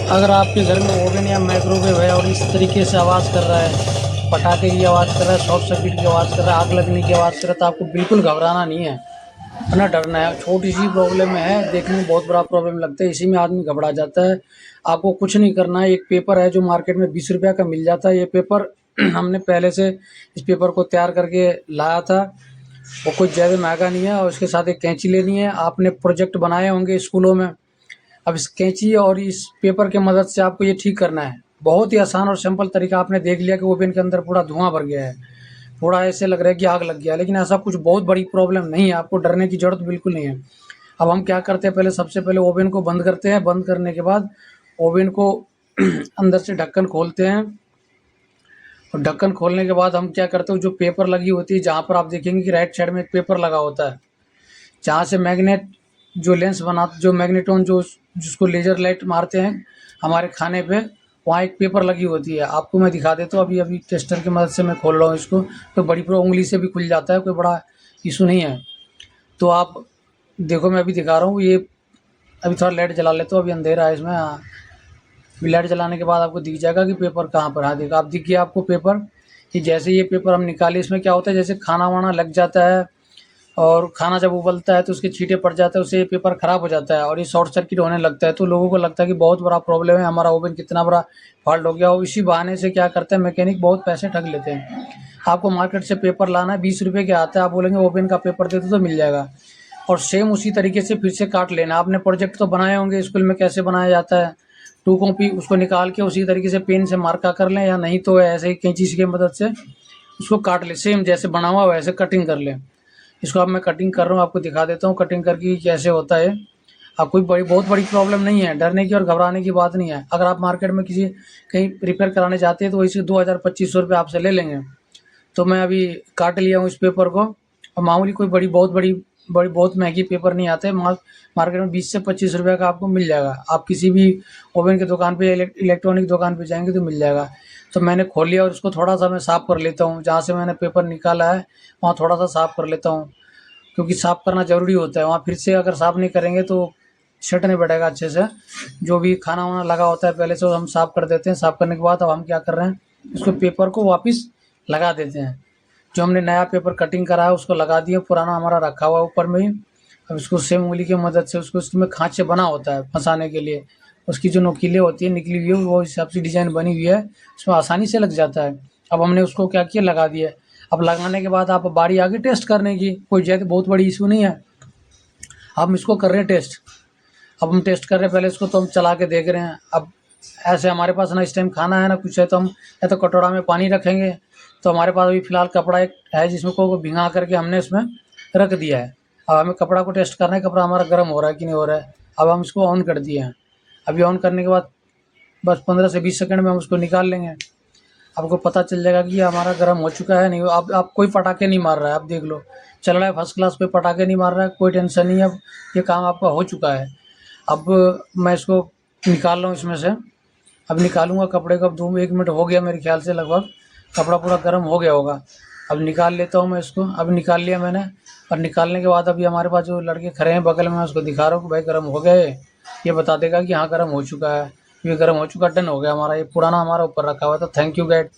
अगर आपके घर में ओवन या माइक्रोवेव है और इस तरीके से आवाज़ कर रहा है, पटाखे की आवाज़ कर रहा है, शॉर्ट सर्किट की आवाज़ कर रहा है, आग लगने की आवाज़ कर रहा है, तो आपको बिल्कुल घबराना नहीं है, ना डरना है। छोटी सी प्रॉब्लम है, देखने में बहुत बड़ा प्रॉब्लम लगता है, इसी में आदमी घबरा जाता है। आपको कुछ नहीं करना है। एक पेपर है जो मार्केट में 20 रुपये का मिल जाता है। ये पेपर हमने पहले से इस पेपर को तैयार करके लाया था। वो कुछ ज़्यादा महंगा नहीं है, और उसके साथ एक कैंची लेनी है। आपने प्रोजेक्ट बनाए होंगे स्कूलों में। अब इस कैंची और इस पेपर की मदद से आपको ये ठीक करना है। बहुत ही आसान और सिंपल तरीका। आपने देख लिया कि ओवन के अंदर पूरा धुआं भर गया है, थोड़ा ऐसे लग रहा है कि आग लग गया है, लेकिन ऐसा कुछ बहुत बड़ी प्रॉब्लम नहीं है। आपको डरने की ज़रूरत बिल्कुल नहीं है। अब हम क्या करते हैं, पहले सबसे पहले ओवन को बंद करते हैं। बंद करने के बाद ओवन को अंदर से ढक्कन खोलते हैं, और ढक्कन खोलने के बाद हम क्या करते हैं, जो पेपर लगी होती है, जहाँ पर आप देखेंगे कि राइट साइड में एक पेपर लगा होता है, जहाँ से मैग्नेट जो लेंस बना जो मैग्नेटॉन जो जिसको लेज़र लाइट मारते हैं हमारे खाने पे, वहाँ एक पेपर लगी होती है। आपको मैं दिखा देता हूँ। अभी अभी टेस्टर की मदद से मैं खोल रहा हूँ इसको, तो बड़ी पूरा उंगली से भी खुल जाता है, कोई बड़ा इशू नहीं है। तो आप देखो, मैं अभी दिखा रहा हूँ ये। अभी थोड़ा लाइट जला लेता हूँ, अभी अंधेरा है इसमें। हाँ, अभी लाइट जलाने के बाद आपको दिख जाएगा कि पेपर कहाँ पर है। हाँ, देखो, आप दिख गया आपको पेपर। कि जैसे ये पेपर हम निकाले, इसमें क्या होता है, जैसे खाना वाना लग जाता है और खाना जब उबलता है तो उसके छींटे पड़ जाते हैं, उससे ये पेपर ख़राब हो जाता है और ये शॉर्ट सर्किट होने लगता है। तो लोगों को लगता है कि बहुत बड़ा प्रॉब्लम है, हमारा ओवन कितना बड़ा फॉल्ट हो गया। और इसी बहाने से क्या करते हैं, मैकेनिक बहुत पैसे ठग लेते हैं। आपको मार्केट से पेपर लाना है, 20 रुपये के आता है। आप बोलेंगे ओवन का पेपर दे दो तो मिल जाएगा, और सेम उसी तरीके से फिर से काट लेना। आपने प्रोजेक्ट तो बनाए होंगे स्कूल में, कैसे बनाया जाता है। टू कॉपी उसको निकाल के उसी तरीके से पेन से मार्का कर लें, या नहीं तो ऐसे ही कैंची की मदद से उसको काट लें, सेम जैसे बना हुआ वैसे कटिंग कर लें। इसको अब मैं कटिंग कर रहा हूँ, आपको दिखा देता हूँ कटिंग करके कैसे होता है। अब कोई बहुत बड़ी प्रॉब्लम नहीं है, डरने की और घबराने की बात नहीं है। अगर आप मार्केट में किसी कहीं रिपेयर कराने जाते हैं तो वैसे 2000-2500 रुपये आपसे ले लेंगे। तो मैं अभी काट लिया हूँ इस पेपर को। और मामूली कोई बड़ी बहुत महंगी पेपर नहीं आते। मार्केट में 20 से 25 रुपये का आपको मिल जाएगा। आप किसी भी ओवन की दुकान पे, इलेक्ट्रॉनिक दुकान पे जाएंगे तो मिल जाएगा। तो मैंने खोल लिया और इसको थोड़ा सा मैं साफ़ कर लेता हूँ। जहाँ से मैंने पेपर निकाला है वहाँ थोड़ा सा साफ़ कर लेता हूँ, क्योंकि साफ़ करना ज़रूरी होता है। वहाँ फिर से अगर साफ़ नहीं करेंगे तो सेट नहीं बैठेगा अच्छे से। जो भी खाना वाना लगा होता है पहले से हम साफ़ कर देते हैं। साफ़ करने के बाद अब हम क्या कर रहे हैं, इसको पेपर को वापस लगा देते हैं। जो हमने नया पेपर कटिंग करा है उसको लगा दिए, पुराना हमारा रखा हुआ है ऊपर में ही। अब इसको सेम उंगली की मदद से उसको, इसमें खाँचे बना होता है फंसाने के लिए, उसकी जो नोकीले होती है निकली हुई है, वो हिसाब से डिज़ाइन बनी हुई है, उसमें आसानी से लग जाता है। अब हमने उसको क्या किया, लगा दिया। अब लगाने के बाद आप बारी आ गई टेस्ट करने की, कोई ज़्यादा बहुत बड़ी इशू नहीं है। हम इसको कर रहे हैं टेस्ट। अब हम टेस्ट कर रहे हैं, पहले इसको तो हम चला के देख रहे हैं। अब ऐसे हमारे पास ना इस टाइम खाना है ना कुछ है, तो हम या तो कटोरा में पानी रखेंगे। तो हमारे पास अभी फ़िलहाल कपड़ा एक है जिसमें को भिंगा करके हमने इसमें रख दिया है। अब हमें कपड़ा को टेस्ट करना है, कपड़ा हमारा गर्म हो रहा है कि नहीं हो रहा है। अब हम इसको ऑन कर दिए हैं। अभी ऑन करने के बाद बस 15 से 20 सेकंड में हम उसको निकाल लेंगे। आपको पता चल जाएगा कि ये हमारा गर्म हो चुका है नहीं। अब कोई पटाखे नहीं मार रहा है, आप देख लो चल रहा है फर्स्ट क्लास, कोई पटाखे नहीं मार रहा है, कोई टेंशन नहीं है। अब ये काम आपका हो चुका है। अब मैं इसको निकाल रहा हूँ इसमें से। अब निकालूंगा कपड़े को। अब 1 मिनट हो गया मेरे ख्याल से, लगभग कपड़ा पूरा गर्म हो गया होगा। अब निकाल लेता हूँ मैं इसको। अब निकाल लिया मैंने, और निकालने के बाद अभी हमारे पास जो लड़के खड़े हैं बगल में, मैं उसको दिखा रहा हूँ कि भाई गर्म हो गए। ये बता देगा कि हाँ गर्म हो चुका है, ये गर्म हो चुका, डन हो गया हमारा। ये पुराना हमारा ऊपर रखा हुआ था। Thank you guide.